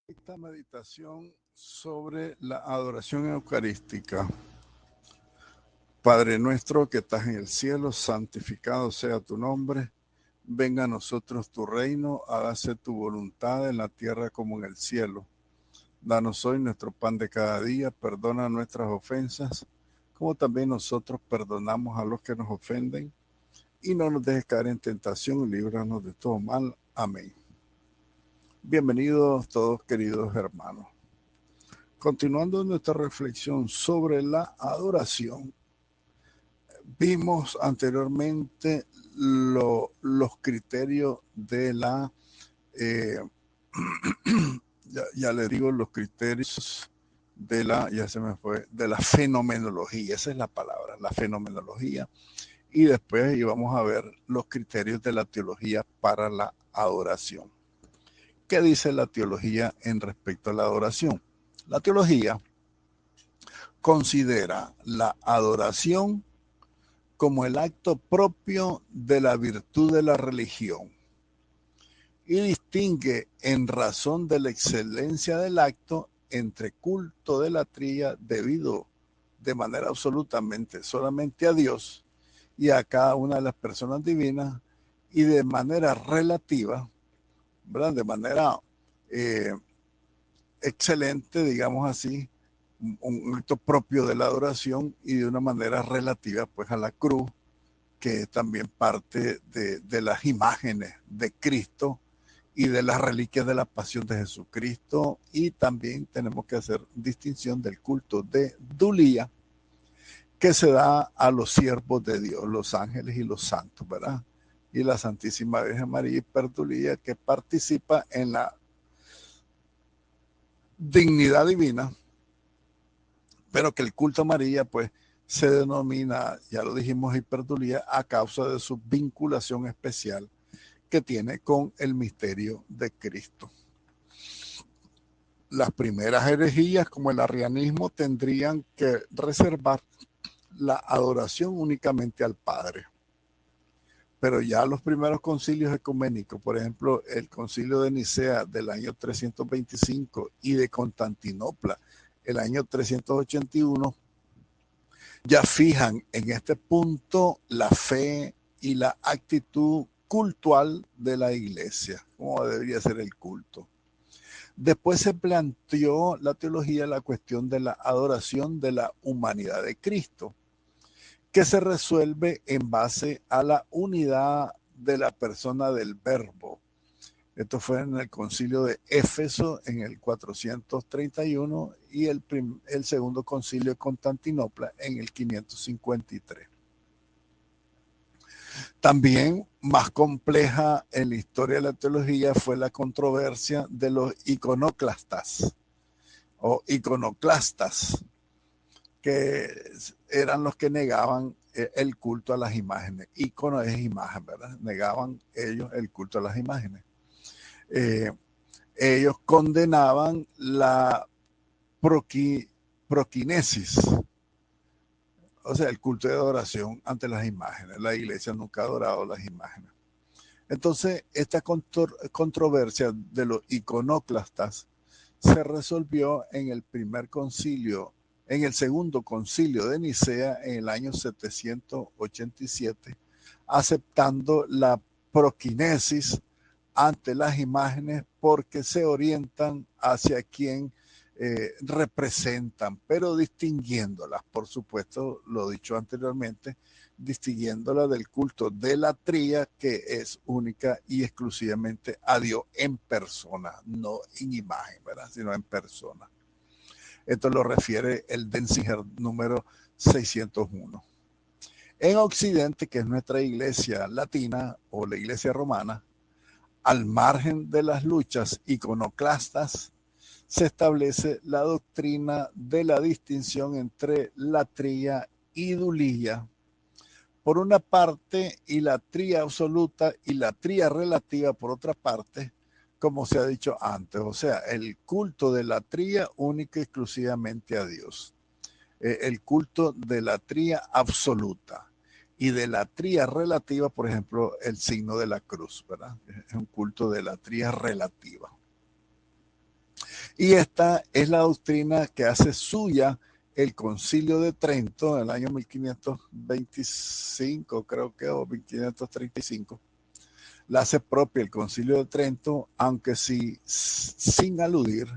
Esta meditación sobre la adoración eucarística. Padre nuestro que estás en el cielo, santificado sea tu nombre. Venga a nosotros tu reino, hágase tu voluntad en la tierra como en el cielo. Danos hoy nuestro pan de cada día, perdona nuestras ofensas, como también nosotros perdonamos a los que nos ofenden. Y no nos dejes caer en tentación y líbranos de todo mal. Amén. Bienvenidos todos, queridos hermanos. Continuando nuestra reflexión sobre la adoración, vimos anteriormente los criterios de la, eh, ya le digo los criterios de la, ya se me fue, de la fenomenología, esa es la palabra, la fenomenología, y después íbamos a ver los criterios de la teología para la adoración. ¿Qué dice la teología en respecto a la adoración? La teología considera la adoración como el acto propio de la virtud de la religión y distingue en razón de la excelencia del acto entre culto de la tría debido de manera absolutamente solamente a Dios y a cada una de las personas divinas y de manera relativa, ¿verdad? De manera eh, excelente, digamos así, un acto propio de la adoración y de una manera relativa pues a la cruz, que es también parte de las imágenes de Cristo y de las reliquias de la pasión de Jesucristo. Y también tenemos que hacer distinción del culto de Dulía, que se da a los siervos de Dios, los ángeles y los santos, ¿verdad? Y la Santísima Virgen María Hiperdulía, que participa en la dignidad divina, pero que el culto a María, pues, se denomina, ya lo dijimos, hiperdulía, a causa de su vinculación especial que tiene con el misterio de Cristo. Las primeras herejías, como el arrianismo, tendrían que reservar la adoración únicamente al Padre. Pero ya los primeros concilios ecuménicos, por ejemplo, el concilio de Nicea del año 325 y de Constantinopla el año 381, ya fijan en este punto la fe y la actitud cultual de la iglesia, cómo debería ser el culto. Después se planteó la teología la cuestión de la adoración de la humanidad de Cristo, que se resuelve en base a la unidad de la persona del Verbo. Esto fue en el concilio de Éfeso en el 431 y el segundo concilio de Constantinopla en el 553. También más compleja en la historia de la teología fue la controversia de los iconoclastas o iconoclastas, que eran los que negaban el culto a las imágenes. Icono es imagen, ¿verdad? Negaban ellos el culto a las imágenes. Eh, Ellos condenaban la proquinesis, o sea, el culto de adoración ante las imágenes. La iglesia nunca ha adorado las imágenes. Entonces, esta controversia de los iconoclastas se resolvió en el primer concilio, en el segundo concilio de Nicea en el año 787, aceptando la proquinesis ante las imágenes porque se orientan hacia quien representan, pero distinguiéndolas, por supuesto, lo dicho anteriormente, distinguiéndola del culto de la tría, que es única y exclusivamente a Dios en persona, no en imagen, ¿verdad? Sino en persona. Esto lo refiere el Denzinger número 601. En Occidente, que es nuestra iglesia latina o la iglesia romana, al margen de las luchas iconoclastas, se establece la doctrina de la distinción entre latría y dulía, por una parte, y la tría absoluta y la tría relativa por otra parte, como se ha dicho antes, o sea, el culto de la tría única y exclusivamente a Dios, el culto de la tría absoluta y de la tría relativa, por ejemplo, el signo de la cruz, ¿verdad? Es un culto de la tría relativa. Y esta es la doctrina que hace suya el Concilio de Trento en el año 1525, creo que, o 1535. La hace propia el Concilio de Trento, aunque sí, sin aludir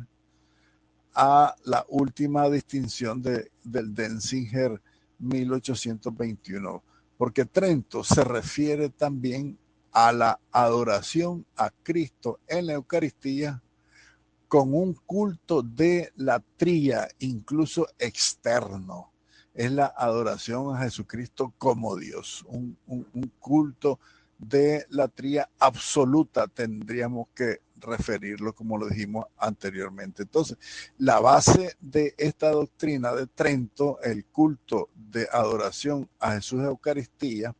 a la última distinción del Denzinger 1821, porque Trento se refiere también a la adoración a Cristo en la Eucaristía con un culto de latría, incluso externo. Es la adoración a Jesucristo como Dios, un culto de latría absoluta, tendríamos que referirlo como lo dijimos anteriormente. Entonces, la base de esta doctrina de Trento, el culto de adoración a Jesús de Eucaristía,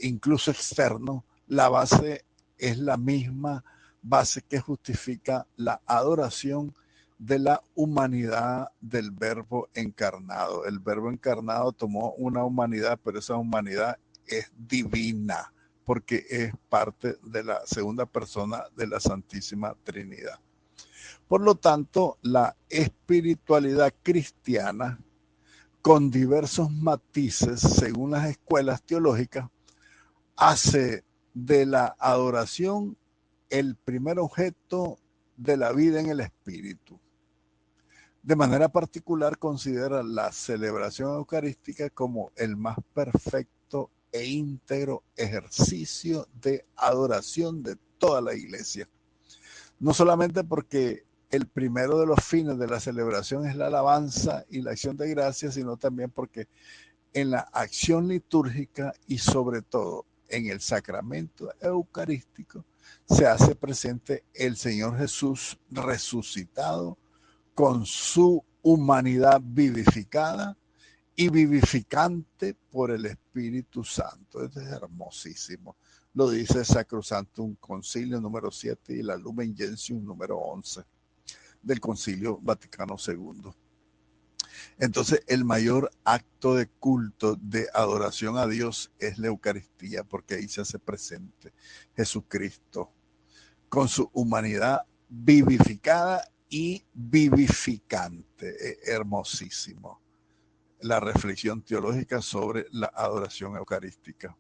incluso externo, la base es la misma base que justifica la adoración de la humanidad del Verbo encarnado. El Verbo encarnado tomó una humanidad, pero esa humanidad es divina, porque es parte de la segunda persona de la Santísima Trinidad. Por lo tanto, la espiritualidad cristiana, con diversos matices según las escuelas teológicas, hace de la adoración el primer objeto de la vida en el espíritu. De manera particular considera la celebración eucarística como el más perfecto e íntegro ejercicio de adoración de toda la iglesia. No solamente porque el primero de los fines de la celebración es la alabanza y la acción de gracias, sino también porque en la acción litúrgica y sobre todo en el sacramento eucarístico se hace presente el Señor Jesús resucitado con su humanidad vivificada y vivificante por el Espíritu Santo. Esto es hermosísimo. Lo dice Sacrosanctum Concilio número 7 y la Lumen Gentium número 11 del Concilio Vaticano II. Entonces, el mayor acto de culto, de adoración a Dios es la Eucaristía, porque ahí se hace presente Jesucristo con su humanidad vivificada y vivificante. Hermosísimo. La reflexión teológica sobre la adoración eucarística.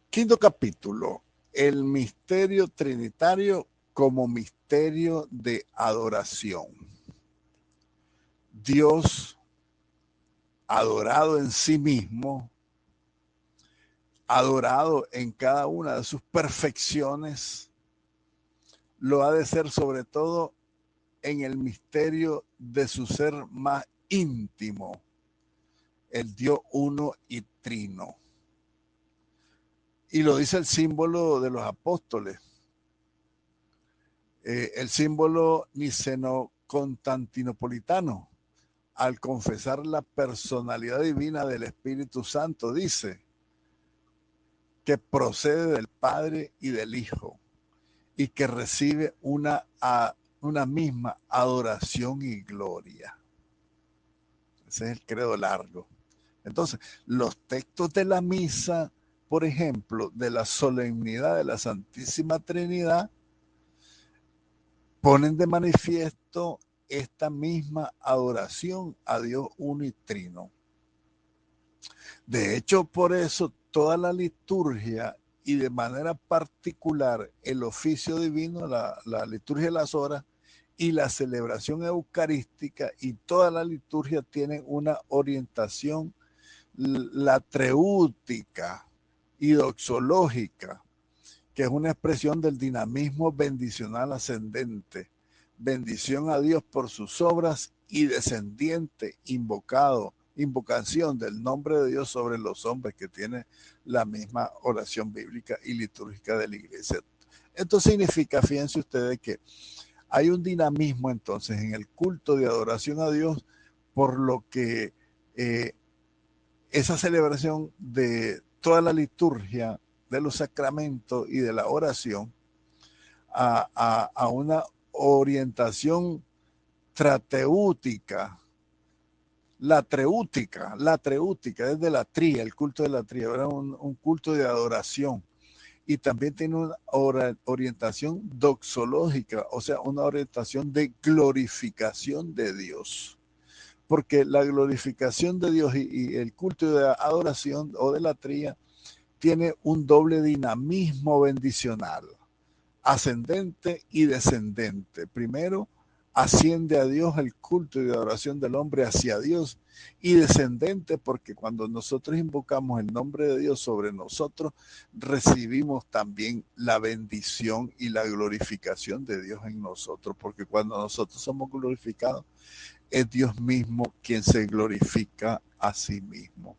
Quinto capítulo. El misterio trinitario como misterio de adoración. Dios adorado en sí mismo, adorado en cada una de sus perfecciones, lo ha de ser sobre todo en el misterio de su ser más íntimo, el Dios uno y trino. Y lo dice el símbolo de los apóstoles, el símbolo niceno-constantinopolitano, al confesar la personalidad divina del Espíritu Santo, dice que procede del Padre y del Hijo y que recibe una misma adoración y gloria. Ese es el credo largo. Entonces, los textos de la misa, por ejemplo, de la solemnidad de la Santísima Trinidad, ponen de manifiesto esta misma adoración a Dios uno y trino. De hecho, por eso toda la liturgia y de manera particular el oficio divino, la liturgia de las horas y la celebración eucarística y toda la liturgia tienen una orientación latreútica y doxológica, que es una expresión del dinamismo bendicional ascendente. Bendición a Dios por sus obras y descendiente invocación del nombre de Dios sobre los hombres, que tiene la misma oración bíblica y litúrgica de la iglesia. Esto significa, fíjense ustedes, que hay un dinamismo entonces en el culto de adoración a Dios, por lo que esa celebración de toda la liturgia, de los sacramentos y de la oración, a una orientación trateútica, la treútica, es de la tría, el culto de la tría, era un culto de adoración. y también tiene una orientación doxológica, o sea, una orientación de glorificación de Dios. Porque la glorificación de Dios y el culto de adoración o de latría tiene un doble dinamismo bendicional, ascendente y descendente. Primero, asciende a Dios el culto y adoración del hombre hacia Dios, y descendente porque cuando nosotros invocamos el nombre de Dios sobre nosotros, recibimos también la bendición y la glorificación de Dios en nosotros, porque cuando nosotros somos glorificados, es Dios mismo quien se glorifica a sí mismo.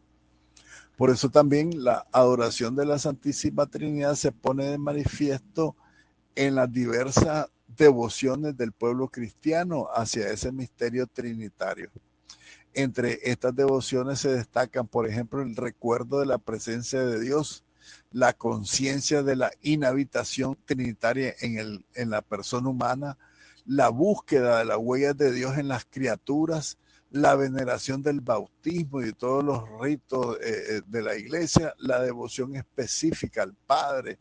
Por eso también la adoración de la Santísima Trinidad se pone de manifiesto en las diversas devociones del pueblo cristiano hacia ese misterio trinitario. Entre estas devociones se destacan, por ejemplo, el recuerdo de la presencia de Dios, la conciencia de la inhabitación trinitaria en la persona humana, la búsqueda de las huellas de Dios en las criaturas, la veneración del bautismo y de todos los ritos de la iglesia, la devoción específica al Padre,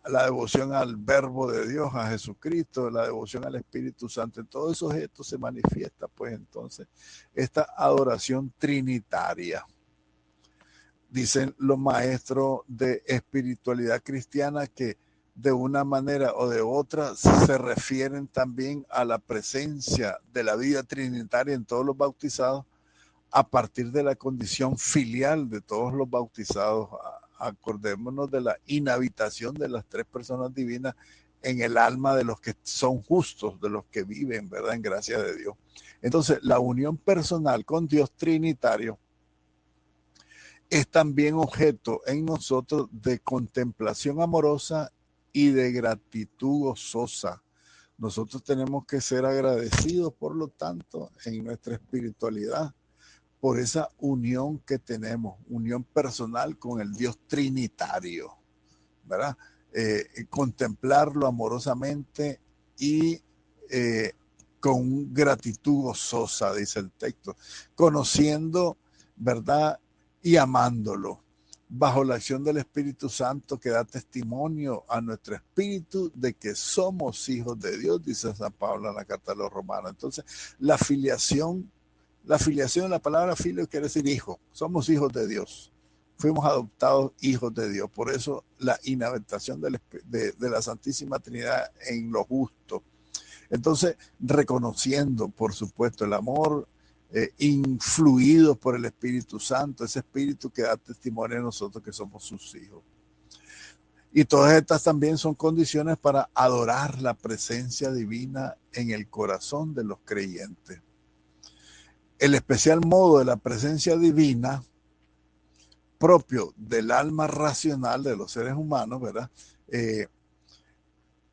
la devoción al Verbo de Dios, a Jesucristo, la devoción al Espíritu Santo. En todos esos gestos se manifiesta, pues entonces, esta adoración trinitaria. Dicen los maestros de espiritualidad cristiana que de una manera o de otra se refieren también a la presencia de la vida trinitaria en todos los bautizados a partir de la condición filial de todos los bautizados. Acordémonos de la inhabitación de las tres personas divinas en el alma de los que son justos, de los que viven, ¿verdad?, en gracia de Dios. Entonces, la unión personal con Dios trinitario es también objeto en nosotros de contemplación amorosa y de gratitud gozosa. Nosotros tenemos que ser agradecidos, por lo tanto, en nuestra espiritualidad, por esa unión que tenemos, unión personal con el Dios trinitario, ¿verdad? Contemplarlo amorosamente y con gratitud gozosa, dice el texto, conociendo, ¿verdad?, y amándolo, bajo la acción del Espíritu Santo que da testimonio a nuestro espíritu de que somos hijos de Dios, dice San Pablo en la carta de los Romanos. Entonces, la filiación, la palabra filio quiere decir hijo, somos hijos de Dios. Fuimos adoptados hijos de Dios. Por eso la inhabitación de la Santísima Trinidad en lo justo. Entonces, reconociendo, por supuesto, el amor, influidos por el Espíritu Santo, ese Espíritu que da testimonio a nosotros que somos sus hijos. Y todas estas también son condiciones para adorar la presencia divina en el corazón de los creyentes. El especial modo de la presencia divina propio del alma racional de los seres humanos, ¿verdad?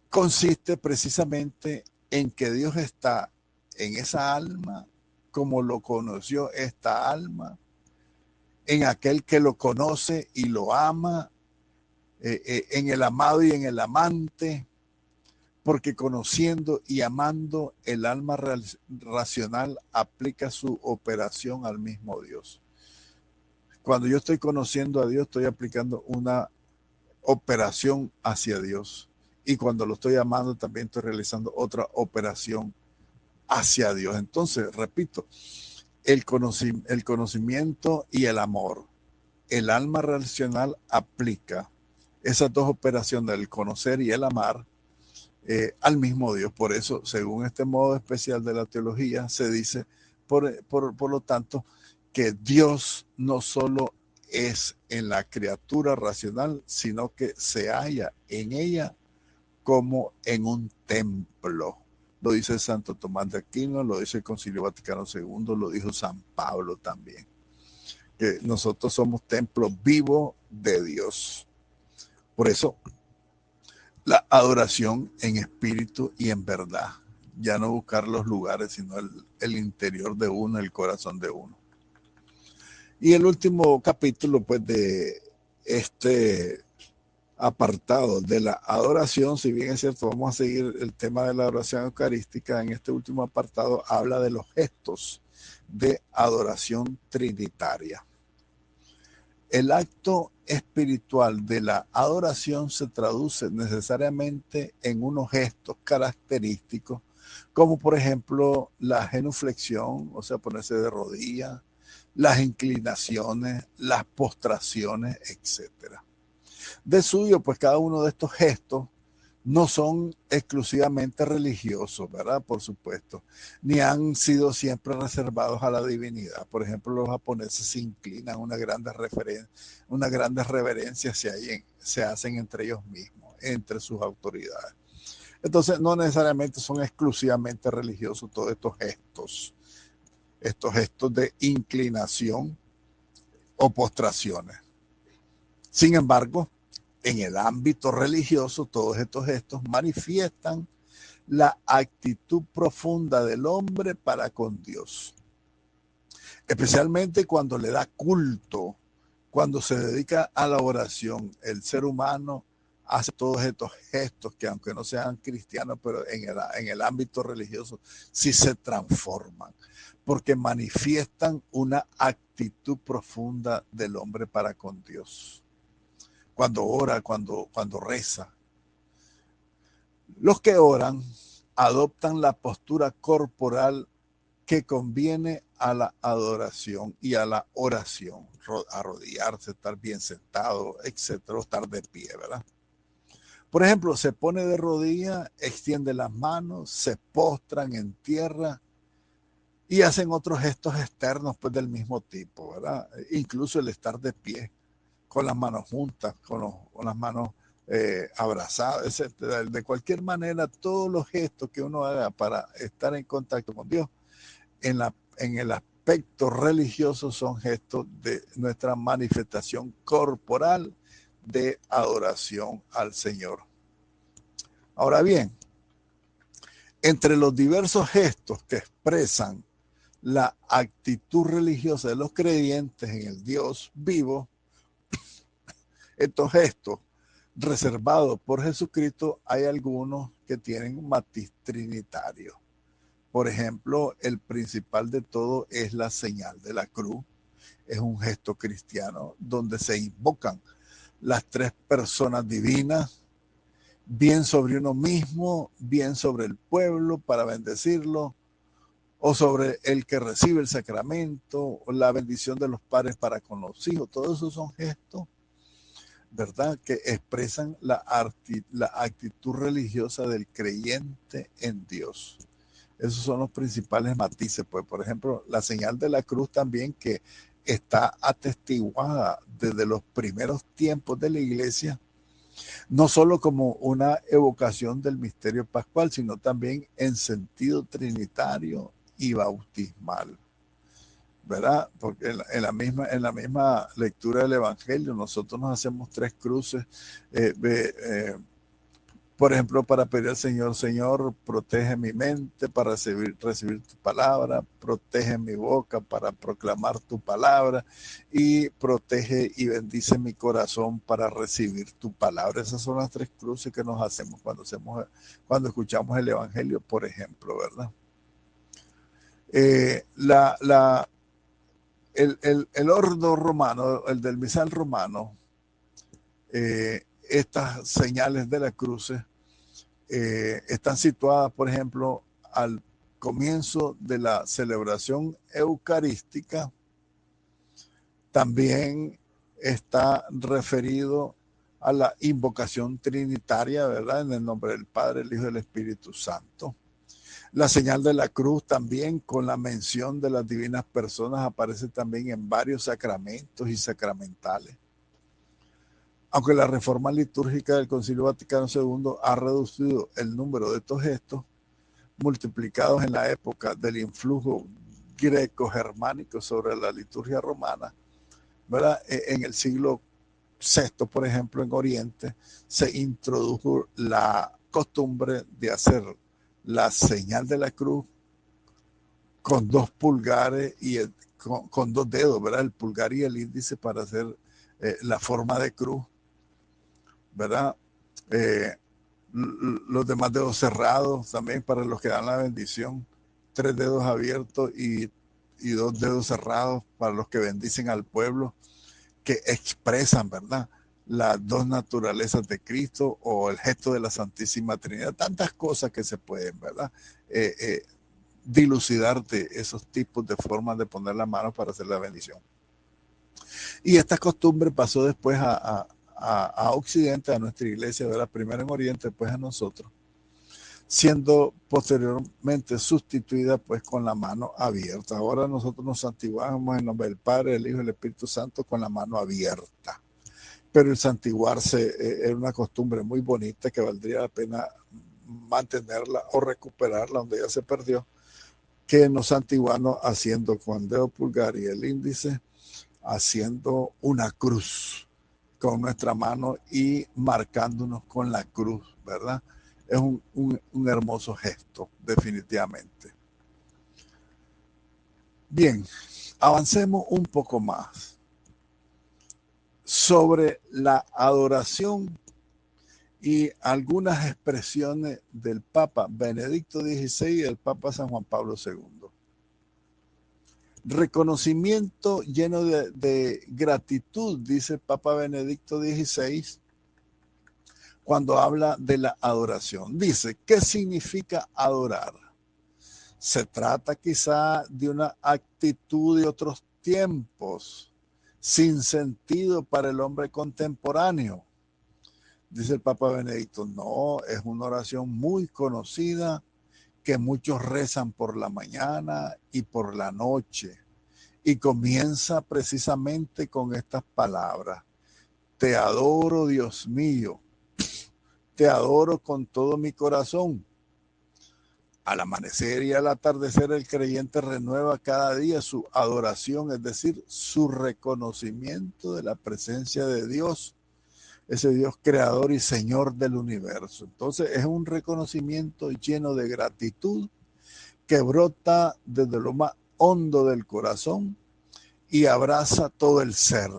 Consiste precisamente en que Dios está en esa alma como lo conoció esta alma, en aquel que lo conoce y lo ama, en el amado y en el amante, porque conociendo y amando el alma racional aplica su operación al mismo Dios. Cuando yo estoy conociendo a Dios, estoy aplicando una operación hacia Dios. Y cuando lo estoy amando, también estoy realizando otra operación hacia Dios. Entonces, repito, el conocimiento y el amor. El alma racional aplica esas dos operaciones, el conocer y el amar, al mismo Dios. Por eso, según este modo especial de la teología, se dice, por lo tanto, que Dios no solo es en la criatura racional, sino que se halla en ella como en un templo. Lo dice Santo Tomás de Aquino, lo dice el Concilio Vaticano II, lo dijo San Pablo también, que nosotros somos templo vivo de Dios. Por eso, la adoración en espíritu y en verdad, ya no buscar los lugares, sino el interior de uno, el corazón de uno. Y el último capítulo, pues, de este apartado de la adoración, si bien es cierto, vamos a seguir el tema de la adoración eucarística, en este último apartado habla de los gestos de adoración trinitaria. el acto espiritual de la adoración se traduce necesariamente en unos gestos característicos, como por ejemplo la genuflexión, o sea, ponerse de rodillas, las inclinaciones, las postraciones, etcétera. De suyo, pues cada uno de estos gestos no son exclusivamente religiosos, ¿verdad? Por supuesto, ni han sido siempre reservados a la divinidad. Por ejemplo, los japoneses se inclinan, unas grandes reverencias se hacen entre ellos mismos, entre sus autoridades. Entonces, no necesariamente son exclusivamente religiosos todos estos gestos de inclinación o postraciones. Sin embargo, en el ámbito religioso, todos estos gestos manifiestan la actitud profunda del hombre para con Dios. Especialmente cuando le da culto, cuando se dedica a la oración, el ser humano hace todos estos gestos que aunque no sean cristianos, pero en el ámbito religioso sí se transforman, porque manifiestan una actitud profunda del hombre para con Dios. Cuando ora, cuando reza. Los que oran adoptan la postura corporal que conviene a la adoración y a la oración. Arrodillarse, estar bien sentado, etcétera, estar de pie, ¿verdad? Por ejemplo, se pone de rodillas, extiende las manos, se postran en tierra y hacen otros gestos externos pues, del mismo tipo, ¿verdad? Incluso el estar de pie, con las manos juntas, con las manos abrazadas, etc. De cualquier manera, todos los gestos que uno haga para estar en contacto con Dios, en el aspecto religioso, son gestos de nuestra manifestación corporal de adoración al Señor. Ahora bien, entre los diversos gestos que expresan la actitud religiosa de los creyentes en el Dios vivo, estos gestos reservados por Jesucristo, hay algunos que tienen un matiz trinitario. Por ejemplo, el principal de todo es la señal de la cruz. Es un gesto cristiano donde se invocan las tres personas divinas, bien sobre uno mismo, bien sobre el pueblo para bendecirlo, o sobre el que recibe el sacramento, o la bendición de los padres para con los hijos. Todos esos son gestos, ¿verdad?, que expresan la actitud religiosa del creyente en Dios. Esos son los principales matices. Pues, por ejemplo, la señal de la cruz también, que está atestiguada desde los primeros tiempos de la iglesia, no solo como una evocación del misterio pascual, sino también en sentido trinitario y bautismal, ¿verdad? Porque en la misma lectura del Evangelio nosotros nos hacemos tres cruces, por ejemplo, para pedir al Señor: Señor, protege mi mente para recibir tu palabra, protege mi boca para proclamar tu palabra, y protege y bendice mi corazón para recibir tu palabra. Esas son las tres cruces que nos hacemos cuando escuchamos el Evangelio, por ejemplo, ¿verdad? El ordo romano, el del misal romano, estas señales de la cruz están situadas, por ejemplo, al comienzo de la celebración eucarística. También está referido a la invocación trinitaria, ¿verdad?, en el nombre del Padre, el Hijo y el Espíritu Santo. La señal de la cruz también, con la mención de las divinas personas, aparece también en varios sacramentos y sacramentales. Aunque la reforma litúrgica del Concilio Vaticano II ha reducido el número de estos gestos, multiplicados en la época del influjo greco-germánico sobre la liturgia romana, ¿verdad?, en el siglo VI, por ejemplo, en Oriente, se introdujo la costumbre de hacer la señal de la cruz con dos pulgares y con dos dedos, ¿verdad?, el pulgar y el índice, para hacer la forma de cruz, ¿verdad? Los demás dedos cerrados también para los que dan la bendición, 3 dedos abiertos y 2 dedos cerrados para los que bendicen al pueblo. que expresan, ¿verdad?, las dos naturalezas de Cristo o el gesto de la Santísima Trinidad, tantas cosas que se pueden, ¿verdad?, dilucidar de esos tipos de formas de poner la mano para hacer la bendición. Y esta costumbre pasó después a Occidente, a nuestra iglesia, ¿verdad?, primero en Oriente, después a nosotros, siendo posteriormente sustituida pues con la mano abierta. Ahora nosotros nos santiguamos en nombre del Padre, del Hijo y del Espíritu Santo con la mano abierta. Pero el santiguarse era una costumbre muy bonita que valdría la pena mantenerla o recuperarla donde ya se perdió, que nos santiguamos haciendo con el dedo pulgar y el índice, haciendo una cruz con nuestra mano y marcándonos con la cruz, ¿verdad? Es un hermoso gesto, definitivamente. Bien, avancemos un poco más sobre la adoración y algunas expresiones del Papa Benedicto XVI y del Papa San Juan Pablo II. Reconocimiento lleno de gratitud, dice el Papa Benedicto XVI, cuando habla de la adoración. Dice, ¿qué significa adorar? Se trata quizá de una actitud de otros tiempos, sin sentido para el hombre contemporáneo. Dice el Papa Benedicto, no, es una oración muy conocida que muchos rezan por la mañana y por la noche. Y comienza precisamente con estas palabras. Te adoro, Dios mío. Te adoro con todo mi corazón. Al amanecer y al atardecer el creyente renueva cada día su adoración, es decir, su reconocimiento de la presencia de Dios, ese Dios creador y Señor del universo. Entonces es un reconocimiento lleno de gratitud que brota desde lo más hondo del corazón y abraza todo el ser,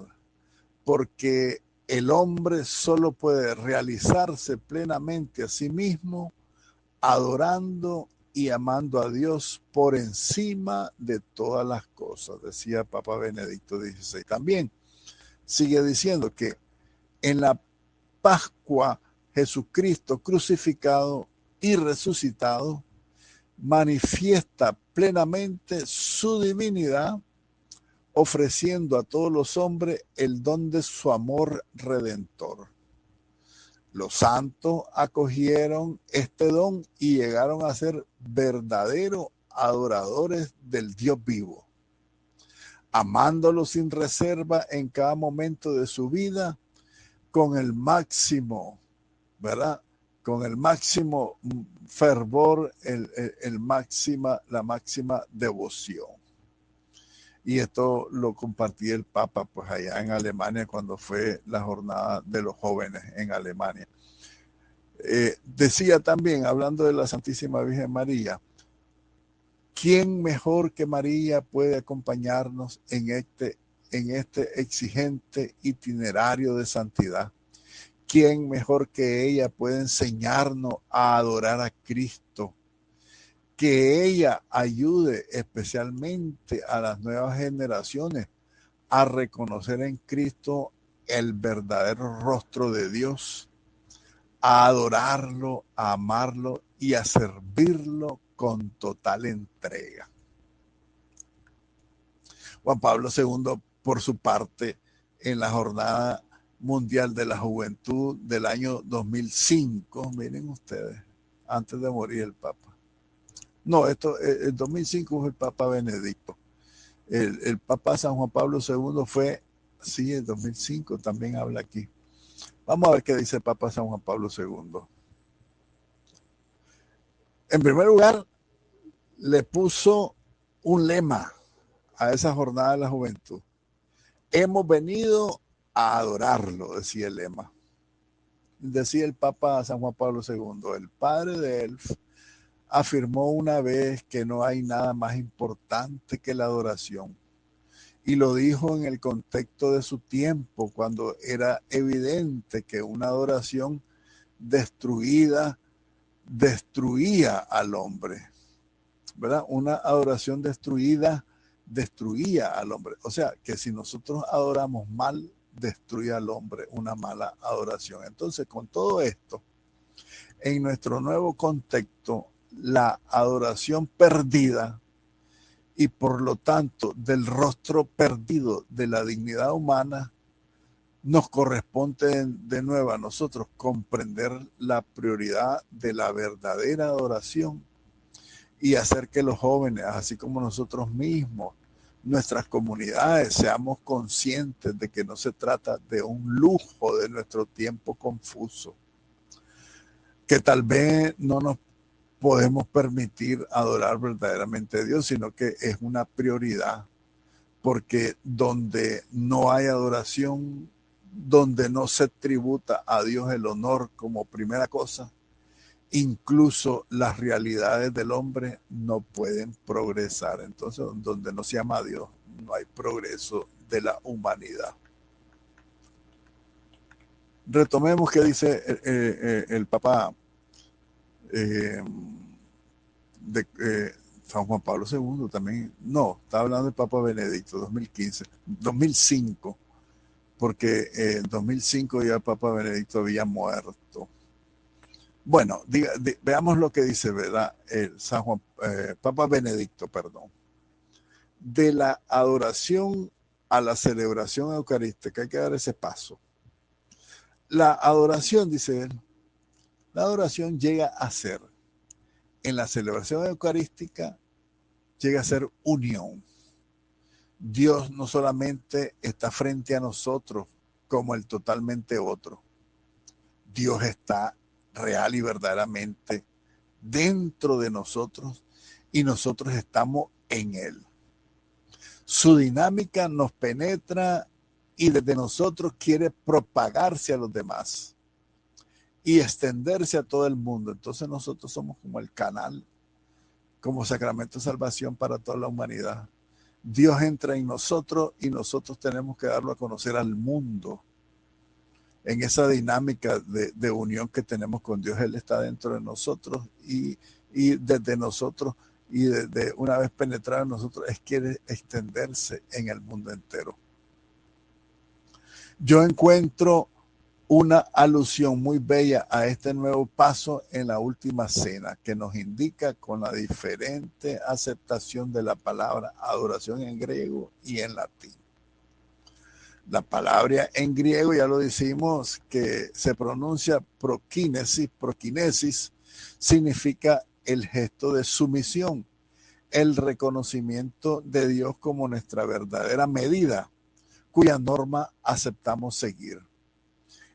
porque el hombre solo puede realizarse plenamente a sí mismo adorando y amando a Dios por encima de todas las cosas, decía Papa Benedicto XVI. También sigue diciendo que en la Pascua Jesucristo crucificado y resucitado manifiesta plenamente su divinidad, ofreciendo a todos los hombres el don de su amor redentor. Los santos acogieron este don y llegaron a ser verdaderos adoradores del Dios vivo, amándolo sin reserva en cada momento de su vida, con el máximo, ¿verdad?, con el máximo fervor, la máxima devoción. Y esto lo compartía el Papa pues allá en Alemania cuando fue la jornada de los jóvenes en Alemania. Decía también, hablando de la Santísima Virgen María, ¿quién mejor que María puede acompañarnos en este exigente itinerario de santidad? ¿Quién mejor que ella puede enseñarnos a adorar a Cristo? Que ella ayude especialmente a las nuevas generaciones a reconocer en Cristo el verdadero rostro de Dios, a adorarlo, a amarlo y a servirlo con total entrega. Juan Pablo II, por su parte, en la Jornada Mundial de la Juventud del año 2005, miren ustedes, antes de morir el Papa. No, el 2005 fue el Papa Benedicto. El Papa San Juan Pablo II fue, sí, el 2005, también habla aquí. Vamos a ver qué dice el Papa San Juan Pablo II. En primer lugar, le puso un lema a esa jornada de la juventud. Hemos venido a adorarlo, decía el lema. Decía el Papa San Juan Pablo II, el padre de Elf afirmó una vez que no hay nada más importante que la adoración. Y lo dijo en el contexto de su tiempo, cuando era evidente que una adoración destruida destruía al hombre, ¿verdad? Una adoración destruida destruía al hombre. O sea, que si nosotros adoramos mal, destruye al hombre una mala adoración. Entonces, con todo esto, en nuestro nuevo contexto, la adoración perdida y por lo tanto del rostro perdido de la dignidad humana, nos corresponde de nuevo a nosotros comprender la prioridad de la verdadera adoración y hacer que los jóvenes, así como nosotros mismos, nuestras comunidades, seamos conscientes de que no se trata de un lujo de nuestro tiempo confuso, que tal vez no nos podemos permitir adorar verdaderamente a Dios, sino que es una prioridad, porque donde no hay adoración, donde no se tributa a Dios el honor como primera cosa, incluso las realidades del hombre no pueden progresar. Entonces, donde no se ama a Dios, no hay progreso de la humanidad. Retomemos que dice el Papa San Juan Pablo II también. No, está hablando del Papa Benedicto, 2005, porque en 2005 ya el Papa Benedicto había muerto. Bueno, veamos lo que dice, ¿verdad? Papa Benedicto, perdón. De la adoración a la celebración eucarística hay que dar ese paso. La adoración, dice él, la adoración llega a ser, en la celebración eucarística, llega a ser unión. Dios no solamente está frente a nosotros como el totalmente otro. Dios está real y verdaderamente dentro de nosotros y nosotros estamos en Él. Su dinámica nos penetra y desde nosotros quiere propagarse a los demás y extenderse a todo el mundo. Entonces nosotros somos como el canal, como sacramento de salvación para toda la humanidad. Dios entra en nosotros y nosotros tenemos que darlo a conocer al mundo. En esa dinámica de unión que tenemos con Dios, Él está dentro de nosotros y desde nosotros y desde una vez penetrado en nosotros, Él quiere extenderse en el mundo entero. Yo encuentro una alusión muy bella a este nuevo paso en la última cena, que nos indica con la diferente aceptación de la palabra adoración en griego y en latín. La palabra en griego, ya lo decimos, que se pronuncia prokinesis, significa el gesto de sumisión, el reconocimiento de Dios como nuestra verdadera medida, cuya norma aceptamos seguir.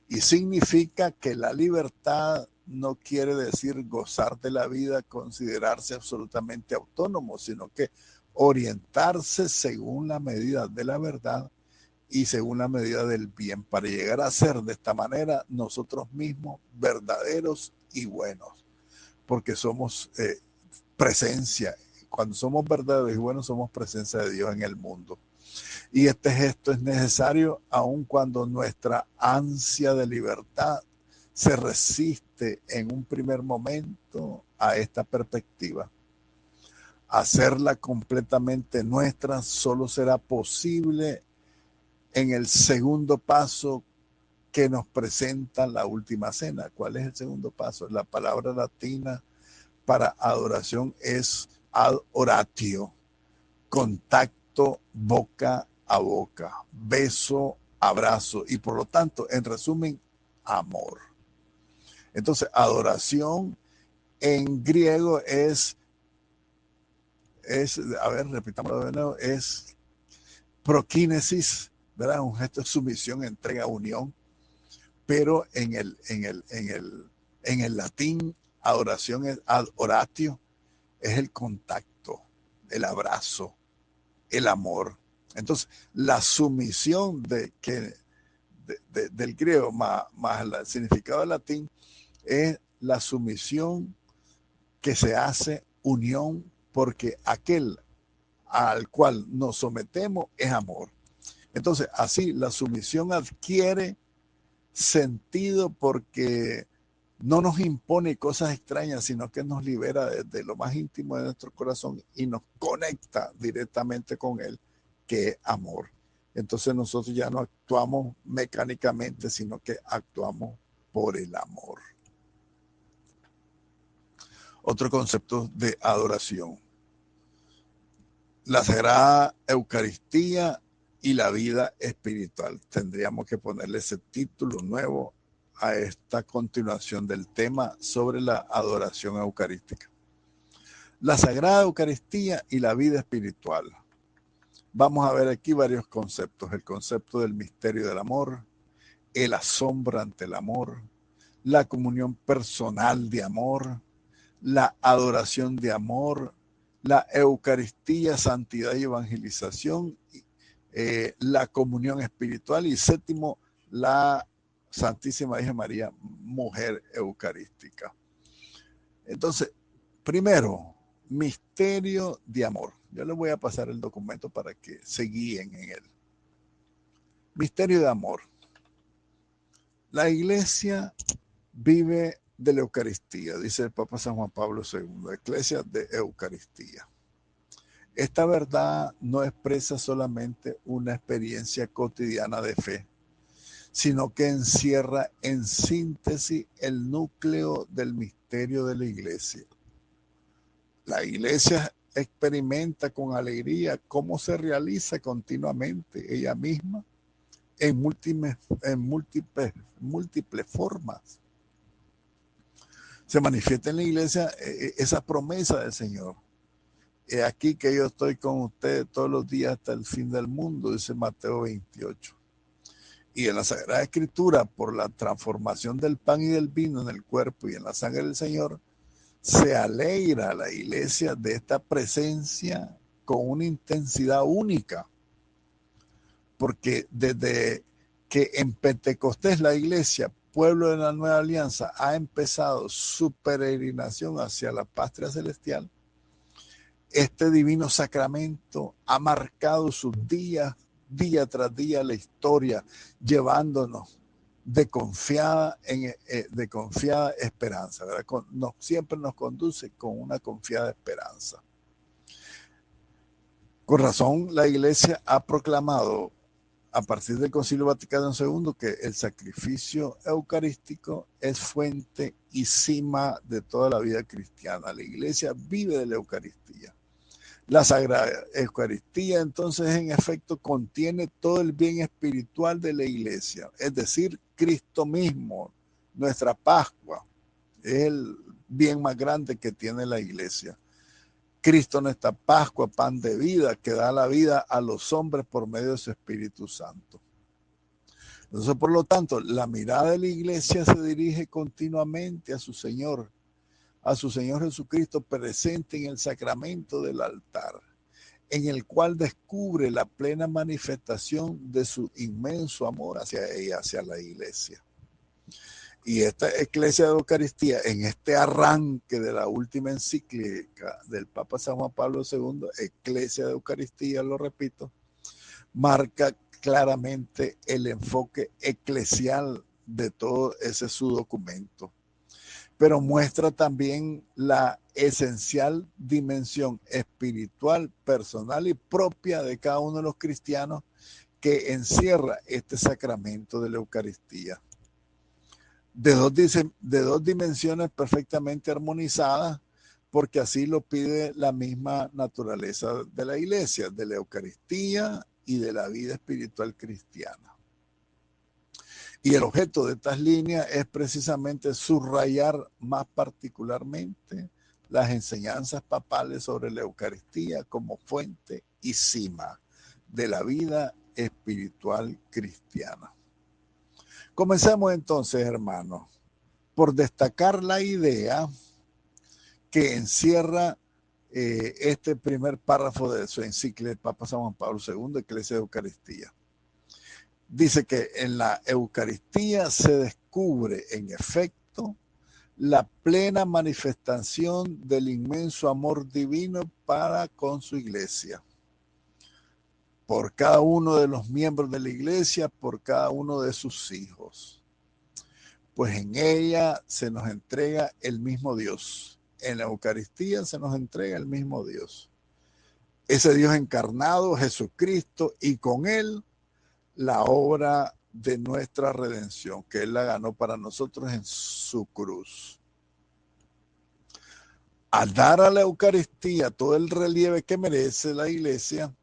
Y significa que la libertad no quiere decir gozar de la vida, considerarse absolutamente autónomo, sino que orientarse según la medida de la verdad y según la medida del bien, para llegar a ser de esta manera nosotros mismos verdaderos y buenos, porque somos presencia. Cuando somos verdaderos y buenos, somos presencia de Dios en el mundo. Y este gesto es necesario aun cuando nuestra ansia de libertad se resiste en un primer momento a esta perspectiva. Hacerla completamente nuestra solo será posible en el segundo paso que nos presenta la última cena. ¿Cuál es el segundo paso? La palabra latina para adoración es ad oratio, contacto boca a boca, beso, abrazo y por lo tanto, en resumen, amor. Entonces, adoración en griego es a ver, repitámoslo de nuevo, es prokinesis, ¿verdad? Un gesto de sumisión, entrega, unión, pero en el latín, adoración es ad oratio, es el contacto, el abrazo, el amor. Entonces, la sumisión del griego más el significado del latín es la sumisión que se hace unión, porque aquel al cual nos sometemos es amor. Entonces, así la sumisión adquiere sentido porque no nos impone cosas extrañas, sino que nos libera desde lo más íntimo de nuestro corazón y nos conecta directamente con Él, que es amor. Entonces nosotros ya no actuamos mecánicamente, sino que actuamos por el amor. Otro concepto de adoración: la Sagrada Eucaristía y la vida espiritual. Tendríamos que ponerle ese título nuevo a esta continuación del tema sobre la adoración eucarística. La Sagrada Eucaristía y la vida espiritual. Vamos a ver aquí varios conceptos: el concepto del misterio del amor, el asombro ante el amor, la comunión personal de amor, la adoración de amor, la Eucaristía, santidad y evangelización, la comunión espiritual, y séptimo, la Santísima Virgen María, mujer eucarística. Entonces, primero, misterio de amor. Yo les voy a pasar el documento para que se guíen en él. Misterio de amor. La Iglesia vive de la Eucaristía, dice el Papa San Juan Pablo II, Iglesia de Eucaristía. Esta verdad no expresa solamente una experiencia cotidiana de fe, sino que encierra en síntesis el núcleo del misterio de la Iglesia. La Iglesia experimenta con alegría cómo se realiza continuamente ella misma en múltiples formas. Se manifiesta en la Iglesia esa promesa del Señor. He aquí que yo estoy con ustedes todos los días hasta el fin del mundo, dice Mateo 28. Y en la Sagrada Escritura, por la transformación del pan y del vino en el cuerpo y en la sangre del Señor, se alegra a la Iglesia de esta presencia con una intensidad única. Porque desde que en Pentecostés la Iglesia, pueblo de la Nueva Alianza, ha empezado su peregrinación hacia la patria celestial, este divino sacramento ha marcado sus días, día tras día, la historia, llevándonos de confiada esperanza, ¿verdad? Siempre nos conduce con una confiada esperanza. Con razón, la Iglesia ha proclamado a partir del Concilio Vaticano II que el sacrificio eucarístico es fuente y cima de toda la vida cristiana. La Iglesia vive de la Eucaristía. La Sagrada Eucaristía, entonces, en efecto, contiene todo el bien espiritual de la Iglesia, es decir, Cristo mismo, nuestra Pascua, es el bien más grande que tiene la Iglesia. Cristo, nuestra Pascua, pan de vida, que da la vida a los hombres por medio de su Espíritu Santo. Entonces, por lo tanto, la mirada de la Iglesia se dirige continuamente a su Señor Jesucristo presente en el sacramento del altar, en el cual descubre la plena manifestación de su inmenso amor hacia ella, hacia la Iglesia. Y esta Iglesia de Eucaristía, en este arranque de la última encíclica del Papa San Juan Pablo II, Iglesia de Eucaristía, lo repito, marca claramente el enfoque eclesial de todo ese su documento, pero muestra también la esencial dimensión espiritual, personal y propia de cada uno de los cristianos que encierra este sacramento de la Eucaristía. De dos dimensiones perfectamente armonizadas, porque así lo pide la misma naturaleza de la Iglesia, de la Eucaristía y de la vida espiritual cristiana. Y el objeto de estas líneas es precisamente subrayar más particularmente las enseñanzas papales sobre la Eucaristía como fuente y cima de la vida espiritual cristiana. Comencemos entonces, hermanos, por destacar la idea que encierra este primer párrafo de su encíclica del Papa San Juan Pablo II, Iglesia de Eucaristía. Dice que en la Eucaristía se descubre, en efecto, la plena manifestación del inmenso amor divino para con su Iglesia. Por cada uno de los miembros de la Iglesia, por cada uno de sus hijos. pues en ella se nos entrega el mismo Dios. En la Eucaristía se nos entrega el mismo Dios. Ese Dios encarnado, Jesucristo, y con él la obra de nuestra redención, que él la ganó para nosotros en su cruz. Al dar a la Eucaristía todo el relieve que merece la Iglesia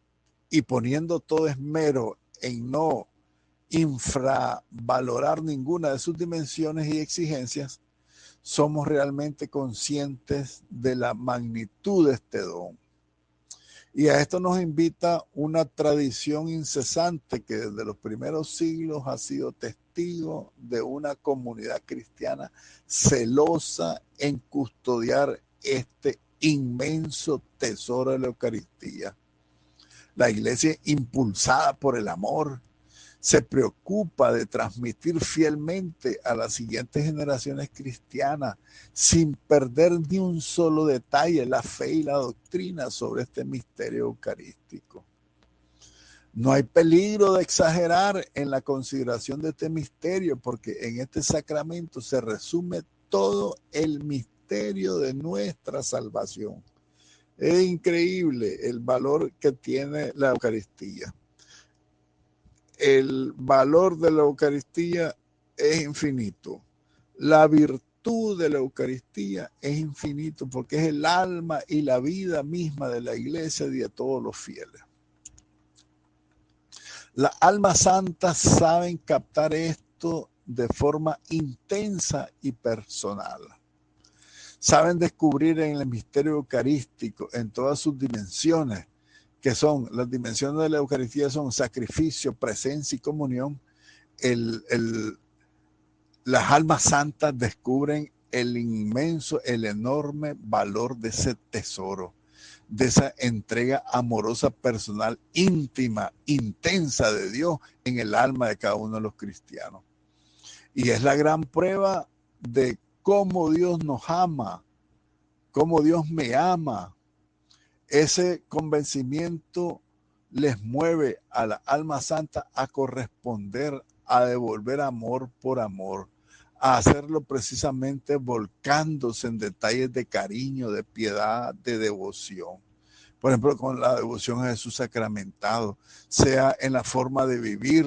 y poniendo todo esmero en no infravalorar ninguna de sus dimensiones y exigencias, somos realmente conscientes de la magnitud de este don. Y a esto nos invita una tradición incesante que desde los primeros siglos ha sido testigo de una comunidad cristiana celosa en custodiar este inmenso tesoro de la Eucaristía. La Iglesia, impulsada por el amor, se preocupa de transmitir fielmente a las siguientes generaciones cristianas, sin perder ni un solo detalle, la fe y la doctrina sobre este misterio eucarístico. No hay peligro de exagerar en la consideración de este misterio, porque en este sacramento se resume todo el misterio de nuestra salvación. Es increíble el valor que tiene la Eucaristía. El valor de la Eucaristía es infinito. La virtud de la Eucaristía es infinito porque es el alma y la vida misma de la Iglesia y de todos los fieles. Las almas santas saben captar esto de forma intensa y personal. Saben descubrir en el misterio eucarístico, en todas sus dimensiones, que son las dimensiones de la Eucaristía, son sacrificio, presencia y comunión. Las almas santas descubren el inmenso, el enorme valor de ese tesoro, de esa entrega amorosa, personal, íntima, intensa de Dios en el alma de cada uno de los cristianos. Y es la gran prueba de cómo Dios nos ama, cómo Dios me ama. Ese convencimiento les mueve a la alma santa a corresponder, a devolver amor por amor, a hacerlo precisamente volcándose en detalles de cariño, de piedad, de devoción. Por ejemplo, con la devoción a Jesús sacramentado, sea en la forma de vivir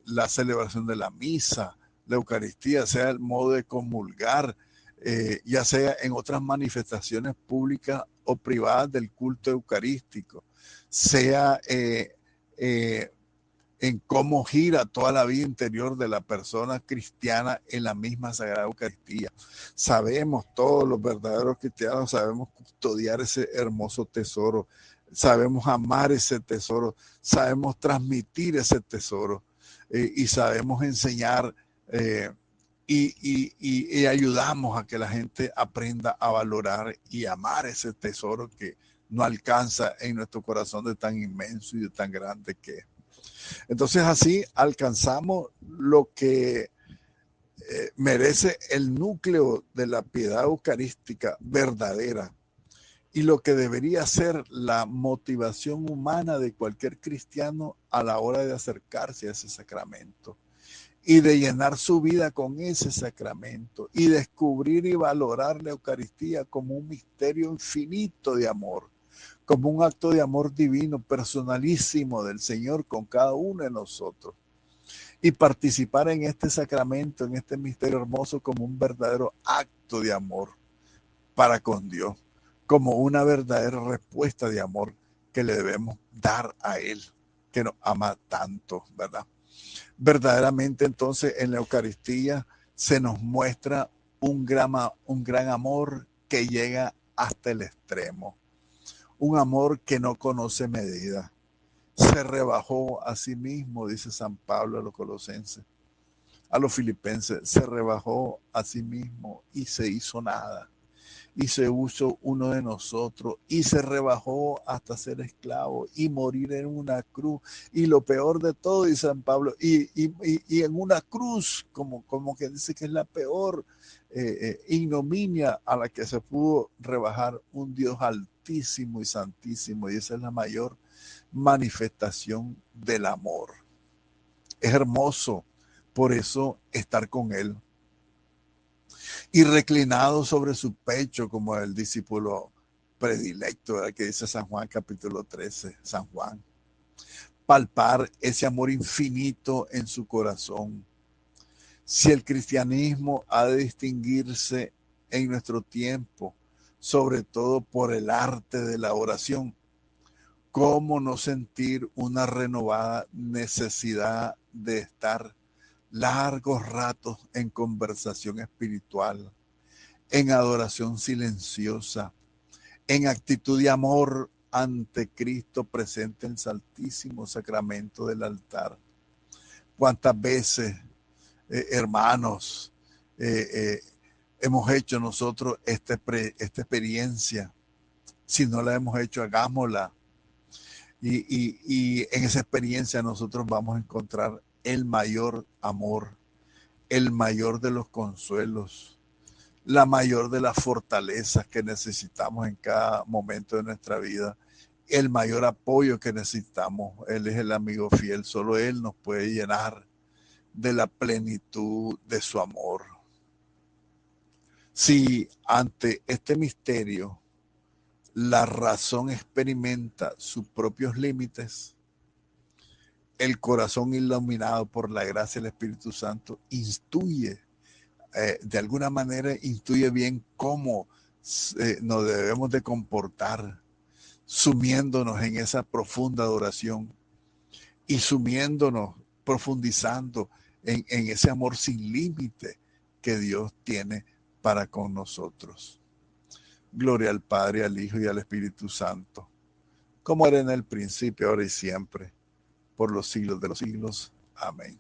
la celebración de la misa, la Eucaristía, sea el modo de comulgar, ya sea en otras manifestaciones públicas o privadas del culto eucarístico, sea en cómo gira toda la vida interior de la persona cristiana en la misma Sagrada Eucaristía. Sabemos, todos los verdaderos cristianos sabemos custodiar ese hermoso tesoro, sabemos amar ese tesoro, sabemos transmitir ese tesoro y sabemos enseñar y ayudamos a que la gente aprenda a valorar y amar ese tesoro que no alcanza en nuestro corazón de tan inmenso y de tan grande que es. Entonces así alcanzamos lo que merece el núcleo de la piedad eucarística verdadera y lo que debería ser la motivación humana de cualquier cristiano a la hora de acercarse a ese sacramento y de llenar su vida con ese sacramento y descubrir y valorar la Eucaristía como un misterio infinito de amor, como un acto de amor divino, personalísimo del Señor con cada uno de nosotros. Y participar en este sacramento, en este misterio hermoso, como un verdadero acto de amor para con Dios, como una verdadera respuesta de amor que le debemos dar a Él, que nos ama tanto, ¿verdad? Verdaderamente entonces en la Eucaristía se nos muestra un gran amor que llega hasta el extremo. Un amor que no conoce medida. Se rebajó a sí mismo, dice San Pablo a los colosenses. A los filipenses, se rebajó a sí mismo y se hizo nada. Y se hizo uno de nosotros y se rebajó hasta ser esclavo y morir en una cruz. Y lo peor de todo, dice San Pablo, y en una cruz, como que dice que es la peor ignominia a la que se pudo rebajar un Dios altísimo y santísimo. Y esa es la mayor manifestación del amor. Es hermoso por eso estar con Él. y reclinado sobre su pecho como el discípulo predilecto, ¿verdad? Que dice San Juan capítulo 13, San Juan. Palpar ese amor infinito en su corazón. Si el cristianismo ha de distinguirse en nuestro tiempo, sobre todo por el arte de la oración, ¿cómo no sentir una renovada necesidad de estar largos ratos en conversación espiritual, en adoración silenciosa, en actitud de amor ante Cristo presente en el Santísimo Sacramento del altar? ¿Cuántas veces, hermanos, hemos hecho nosotros esta experiencia? Si no la hemos hecho, hagámosla. Y en esa experiencia nosotros vamos a encontrar el mayor amor, el mayor de los consuelos, la mayor de las fortalezas que necesitamos en cada momento de nuestra vida, el mayor apoyo que necesitamos. Él es el amigo fiel, solo Él nos puede llenar de la plenitud de su amor. Si ante este misterio la razón experimenta sus propios límites, el corazón iluminado por la gracia del Espíritu Santo instruye, de alguna manera instruye bien cómo nos debemos de comportar, sumiéndonos en esa profunda adoración y sumiéndonos, profundizando en ese amor sin límite que Dios tiene para con nosotros. Gloria al Padre, al Hijo y al Espíritu Santo, como era en el principio, ahora y siempre, por los siglos de los siglos. Amén.